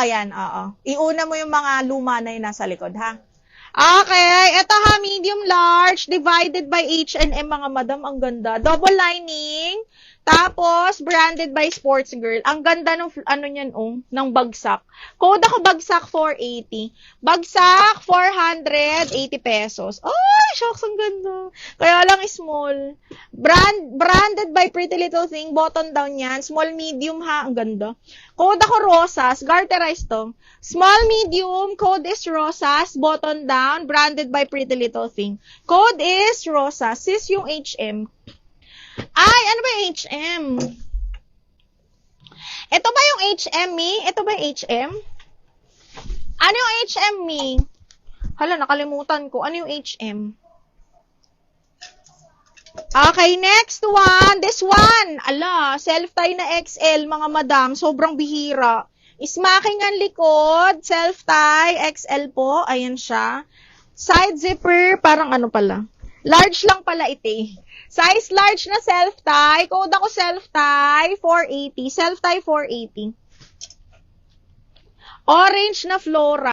yan, oo. Iuna mo yung mga luma na yung nasa likod, ha? Okay, eto ha, medium large, divided by H&M, mga madam, ang ganda. Double lining, tapos branded by Sports Girl. Ang ganda ng, ano niyan, ng bagsak. Code ako bagsak 480. Bagsak 480 pesos. Ay, shocks, ang ganda. Kaya lang small. Branded by Pretty Little Thing, button down yan. Small, medium ha, ang ganda. Code ako rosas, garterized to. Small, medium, code is rosas, button down, branded by Pretty Little Thing. Code is rosas, sis yung HM. Ay, ano ba yung HM? Ito ba yung HM, Mi? Ito ba yung HM? Ano yung HM, Mi? Hala, nakalimutan ko. Ano yung HM? Okay, next one. This one. Ala, self-tie na XL, mga madam. Sobrang bihira. Smacking ang likod. Self-tie, XL po. Ayan siya. Side zipper, parang ano pala. Large lang pala ito eh. Size large na self-tie. Code ako self-tie, 480. Self-tie, 480. Orange na flora.